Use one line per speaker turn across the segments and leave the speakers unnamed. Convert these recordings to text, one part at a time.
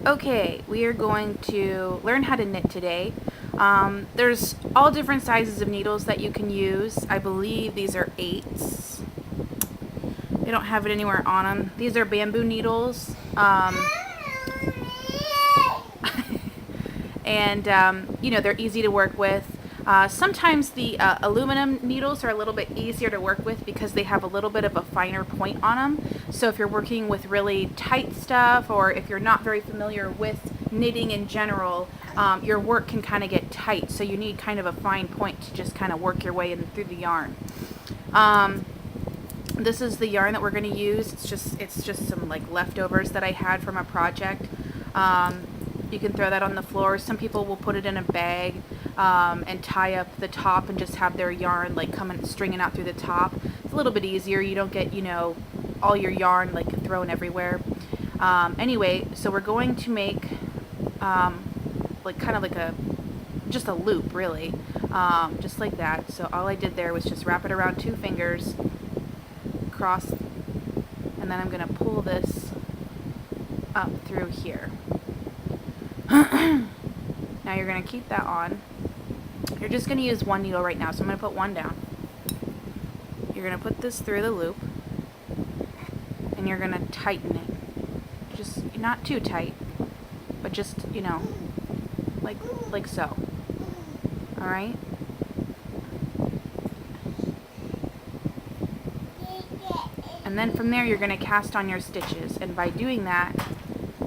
Okay, we are going to learn how to knit today. There's all different sizes of needles that you can use. I believe these are 8s. They don't have it anywhere on them. These are bamboo needles. And they're easy to work with. Sometimes the aluminum needles are a little bit easier to work with because they have a little bit of a finer point on them. So if you're working with really tight stuff, or if you're not very familiar with knitting in general, your work can kind of get tight. So you need kind of a fine point to just kind of work your way in through the yarn. This is the yarn that we're going to use. It's just some like leftovers that I had from a project. You can throw that on the floor. Some people will put it in a bag and tie up the top and just have their yarn like coming stringing out through the top. It's a little bit easier. You don't get all your yarn like thrown everywhere. Anyway, so we're going to make like kind of like just a loop, really, just like that. So all I did there was just wrap it around 2 fingers, cross, and then I'm going to pull this up through here. Now you're going to keep that on. You're just going to use 1 needle right now, so I'm going to put 1 down. You're going to put this through the loop, and you're going to tighten it. Just not too tight, but just, like so. Alright? And then from there you're going to cast on your stitches, and by doing that,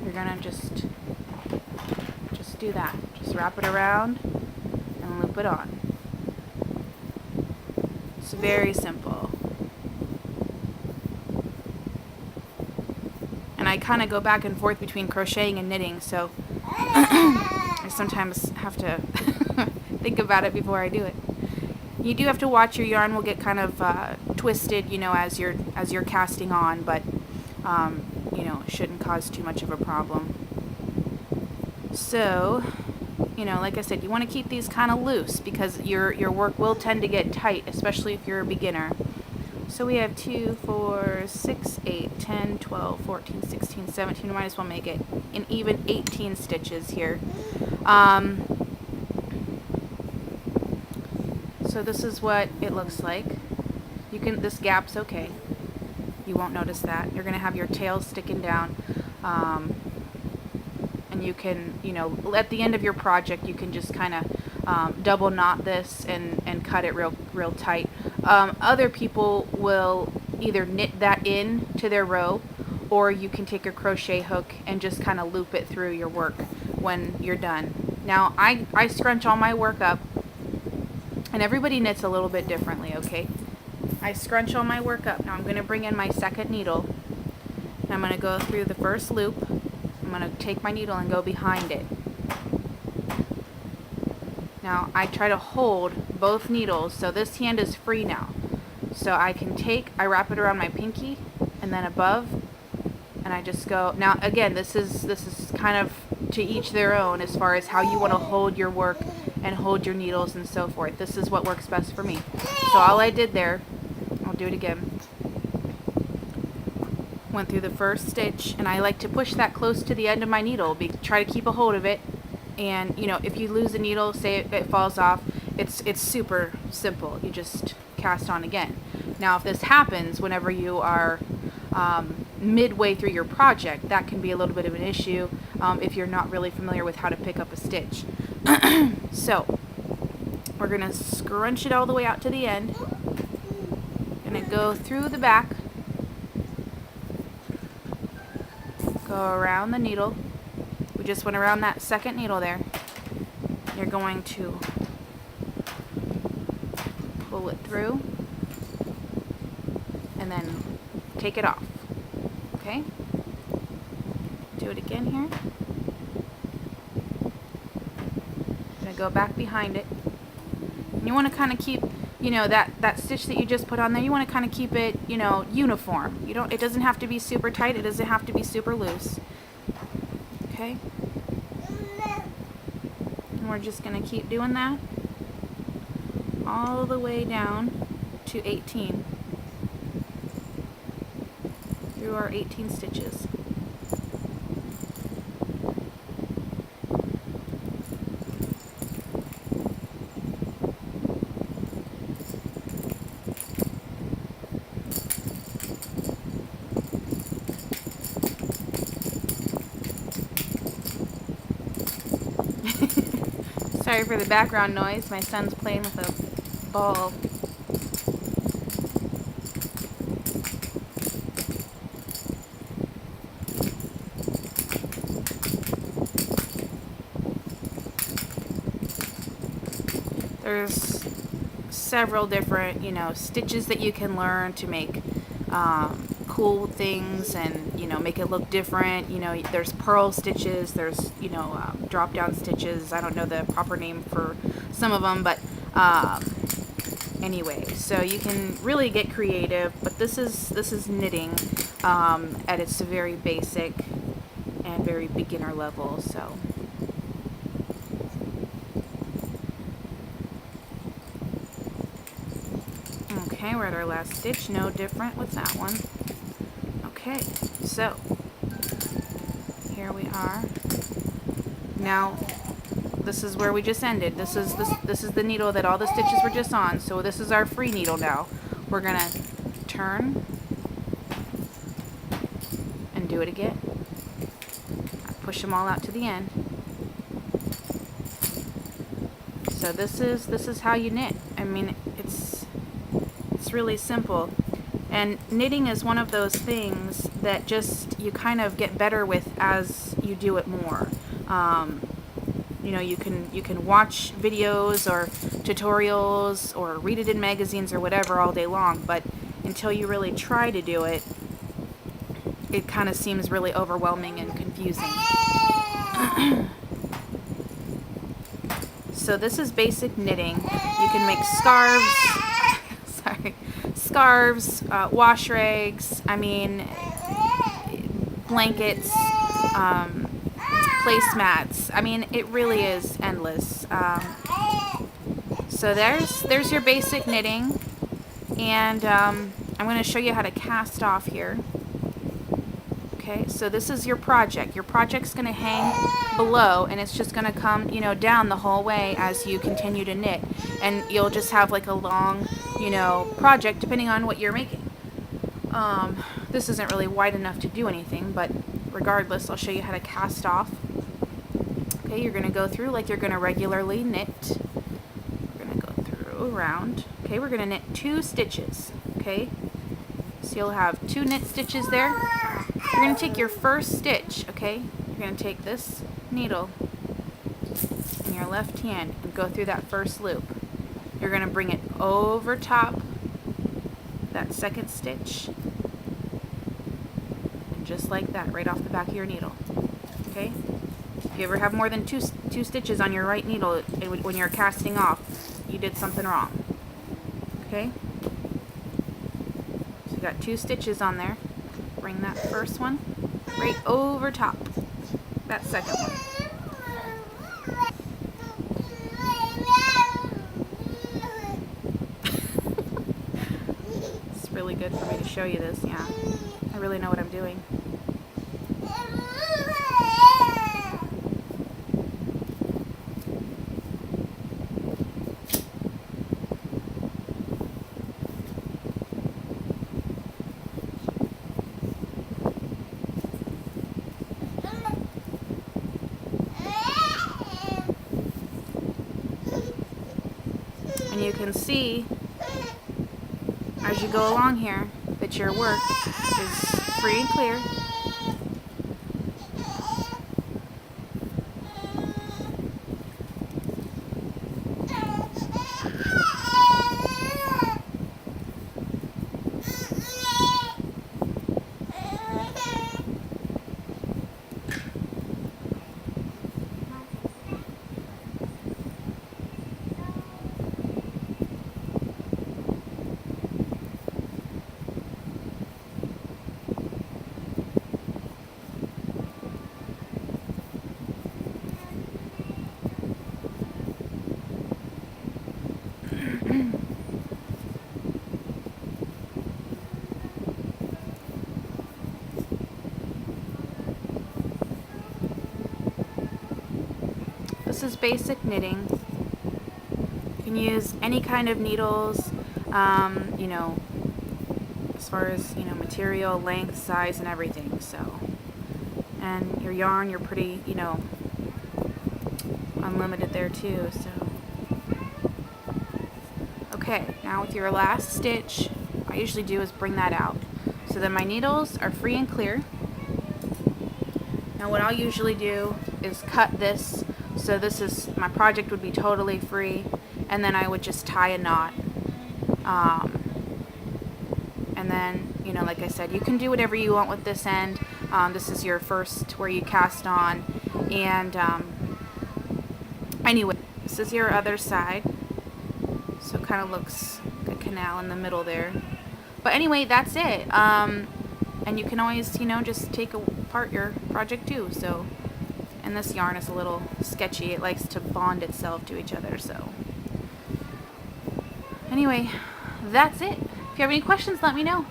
you're going to just do that. Just wrap it around and loop it on. It's very simple. And I kind of go back and forth between crocheting and knitting, so I sometimes have to think about it before I do it. You do have to watch your yarn will get kind of twisted, as you're casting on, but it shouldn't cause too much of a problem. So, like I said, you want to keep these kind of loose because your work will tend to get tight, especially if you're a beginner. So we have 2, 4, 6, 8, 10, 12, 14, 16, 17. We might as well make it an even 18 stitches here. So this is what it looks like. This gap's okay. You won't notice that. You're going to have your tail sticking down. And you can, at the end of your project, you can just kind of double knot this and cut it real tight. Other people will either knit that in to their row, or you can take a crochet hook and just kind of loop it through your work when you're done. Now, I scrunch all my work up, and everybody knits a little bit differently, okay? I scrunch all my work up. Now I'm going to bring in my second needle, and I'm going to go through the first loop. I'm going to take my needle and go behind it. Now I try to hold both needles, so this hand is free now. So I wrap it around my pinky and then above, and I just go. Now again, this is kind of to each their own as far as how you want to hold your work and hold your needles and so forth. This is what works best for me. So all I did there, I'll do it again. Went through the first stitch, and I like to push that close to the end of my needle. Try to keep a hold of it, and if you lose a needle, say it falls off, it's super simple. You just cast on again. Now if this happens whenever you are midway through your project, that can be a little bit of an issue if you're not really familiar with how to pick up a stitch. So we're going to scrunch it all the way out to the end. Going to go through the back, go around the needle. We just went around that second needle there. You're going to pull it through and then take it off. Okay? Do it again here. Go back behind it. And you want to kind of keep, that stitch that you just put on there, you want to kind of keep it, uniform. It doesn't have to be super tight, it doesn't have to be super loose. Okay? And we're just going to keep doing that all the way down to 18. Through our 18 stitches. Sorry for the background noise. My son's playing with a ball. There's several different, stitches that you can learn to make cool things and, make it look different. There's purl stitches, there's, drop down stitches. I don't know the proper name for some of them, but anyway, so you can really get creative, but this is knitting at its very basic and very beginner level, so. Okay, we're at our last stitch, no different with that one. Okay, so here we are. Now, this is where we just ended. This is the needle that all the stitches were just on. So this is our free needle now. We're gonna turn and do it again. Push them all out to the end. So this is how you knit. I mean, it's really simple. And knitting is one of those things that just you kind of get better with as you do it more. You can watch videos or tutorials or read it in magazines or whatever all day long, but until you really try to do it, it kind of seems really overwhelming and confusing. So this is basic knitting. You can make scarves, wash rags, blankets, placemats. I mean, it really is endless. So there's your basic knitting, and I'm going to show you how to cast off here. Okay, so this is your project. Your project's going to hang below, and it's just going to come, down the whole way as you continue to knit. And you'll just have like a long, project depending on what you're making. This isn't really wide enough to do anything, but regardless, I'll show you how to cast off. Okay, you're going to go through like you're going to regularly knit. We're going to go through around. Okay, we're going to knit 2 stitches. Okay, so you'll have 2 knit stitches there. You're going to take your first stitch, okay? You're going to take this needle in your left hand and go through that first loop. You're going to bring it over top that second stitch. And just like that, right off the back of your needle. Okay? If you ever have more than two stitches on your right needle when you're casting off, you did something wrong. Okay? So you got 2 stitches on there. Bring that first one right over top that second one. It's really good for me to show you this, yeah. I really know what I'm doing. And you can see, as you go along here, that your work is free and clear. This is basic knitting. You can use any kind of needles, as far as, material, length, size, and everything. So, and your yarn, you're pretty, unlimited there too, so. Okay, now with your last stitch, what I usually do is bring that out. So then my needles are free and clear. Now what I'll usually do is cut this, so this is, my project would be totally free, and then I would just tie a knot. And then, you know, like I said, you can do whatever you want with this end. This is your first where you cast on. And anyway, this is your other side. So it kind of looks like a canal in the middle there. But anyway, that's it. And you can always, you know, just take apart your project too. So, and this yarn is a little sketchy. It likes to bond itself to each other. So anyway, that's it. If you have any questions, let me know.